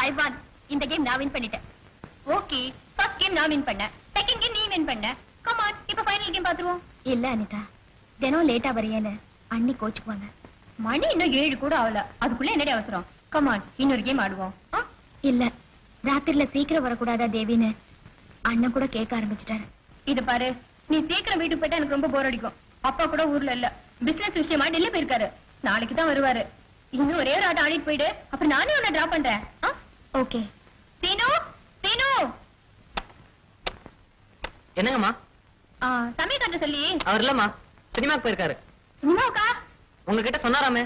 ஐ வான். இந்த கேம் நான் வின் பண்ணிட்டேன். ஓகே, ஃபர்ஸ்ட் கேம் நான் வின் பண்ணேன், செகண்ட் கேம் நீ வின் பண்ண. கம் ஆன், இப்போ ஃபைனல் கேம் பாத்துருவோம். இல்ல அனிதா, தினம் லேட்டா வரையேன்னு அண்ணி கோச்சுக்குவாங்க. மணி இன்னும் 7 கூட ஆகல, அதுக்குள்ள என்னடி அவசரம்? கம் ஆன், இன்னொரு கேம் ஆடுவோம். இல்ல, ராத்திரில சீக்கிரம் வரக்கூடாதா தேவின்னு அண்ணன் கூட கேட்க ஆரம்பிச்சிட்டாரு. இது பாரு, நீ சீக்கிரம் வீட்டுக்கு போயிட்டா எனக்கு ரொம்ப போர் அடிக்கும். அப்பா கூட ஊர்ல இல்ல, பிசினஸ் விஷயமா டெல்லி போயிருக்காரு. நாளைக்கு தான் வருவாரு. இன்னும் ஒரே ஒரு ஆட்டம் ஆடிட்டு போயிடு, அப்புறம் நானே உன்னை டிராப் பண்றேன். ஓகே. சீனு, சீனு. என்னங்கம்மா? சமயக்காரர் சொல்லி. அவர் இல்லம்மா, சினிமாக்கு போயிருக்காரு. சினிமாவுக்கா? உங்ககிட்ட சொன்னாராமே.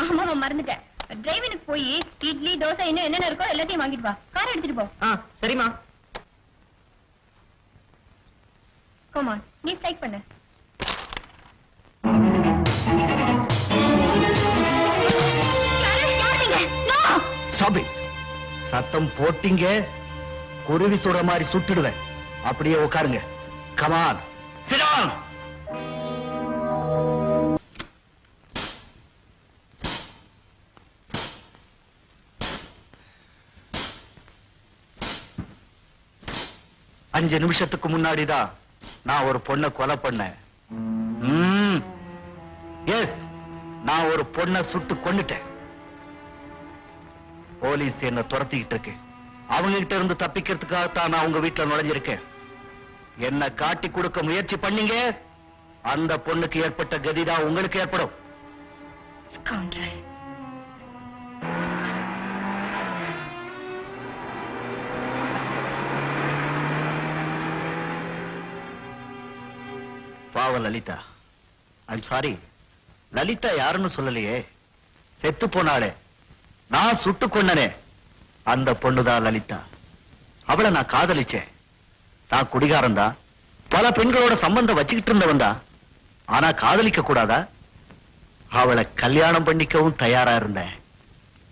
ஆமா, மறந்துட்டேன். டிரைவினுக்கு போய் இட்லி தோசை இன்னும் என்னென்ன இருக்கோ எல்லாத்தையும் வாங்கிட்டு வா. கார் எடுத்துட்டு போ. சரிம்மா. கம் ஆன், நீ ஸ்ட்ரைக் பண்ணு. சத்தம் போட்டீங்க, குருவி சுடுற மாதிரி சுட்டுடுவேன். அப்படியே உட்காருங்க. Come on, sit down. அஞ்சு நிமிஷத்துக்கு முன்னாடிதான் நான் ஒரு பொண்ணை கொலை பண்ணேன். எஸ், நான் ஒரு பொண்ணை சுட்டு கொன்னுட்டேன். போலீஸ் என்ன துரத்திக்கிட்டு இருக்கு. அவங்க கிட்ட இருந்து தப்பிக்கிறதுக்காகத்தான் நான் உங்க வீட்டுல நுழைஞ்சிருக்கேன். என்ன காட்டி கொடுக்க முயற்சி பண்ணீங்க, அந்த பொண்ணுக்கு ஏற்பட்ட கதிதான் உங்களுக்கு ஏற்படும். பாவ லலிதா. I'm sorry. லலிதா யாருன்னு சொல்லலையே, செத்து போனாளே, நான் சுட்டு கொண்டனே, அந்த பொண்ணுதான் லலிதா. அவளை நான் காதலிச்சேன். நான் குடிகாரன் தான், பல பெண்களோட சம்பந்தம் வச்சுக்கிட்டு இருந்தவன் தான். ஆனா காதலிக்க கூடாதா? அவளை கல்யாணம் பண்ணிக்கவும் தயாரா இருந்தேன்.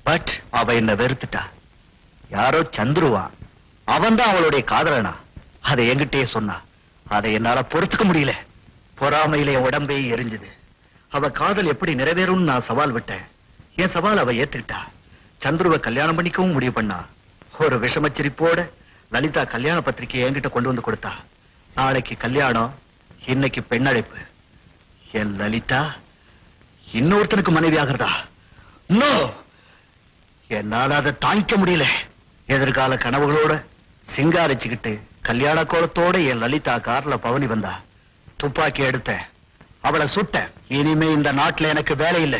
பட் அவ என்ன வெறுத்துட்டா. யாரோ சந்துருவா, அவன் தான் அவளுடைய காதலனா. அதை என்கிட்டயே சொன்னா. அதை என்னால பொறுத்துக்க முடியல. பொறாமையில என் உடம்பே எரிஞ்சுது. அவ காதல் எப்படி நிறைவேறும்னு நான் சவால் விட்டேன். என் சவால் அவ ஏத்துக்கிட்டா. சந்துருவை கல்யாணம் பண்ணிக்கவும் முடிவு பண்ணா. ஒரு விஷமச்சிரிப்போட லலிதா கல்யாண பத்திரிகையை என்கிட்ட கொண்டு வந்து கொடுத்தா. நாளைக்கு கல்யாணம், இன்னைக்கு பெண்ணழைப்பு. என் லலிதா இன்னொருத்தனுக்கு மனைவி ஆகிறதா? நோ, என்னால அதை தாங்கிக்க முடியல. எதிர்கால கனவுகளோட சிங்காரிச்சுக்கிட்டு கல்யாண கோலத்தோட என் லலிதா கார்ல பவனி வந்தா. துப்பாக்கி எடுத்த, அவளை சுட்ட. இனிமே இந்த நாட்டுல எனக்கு வேலை இல்லை.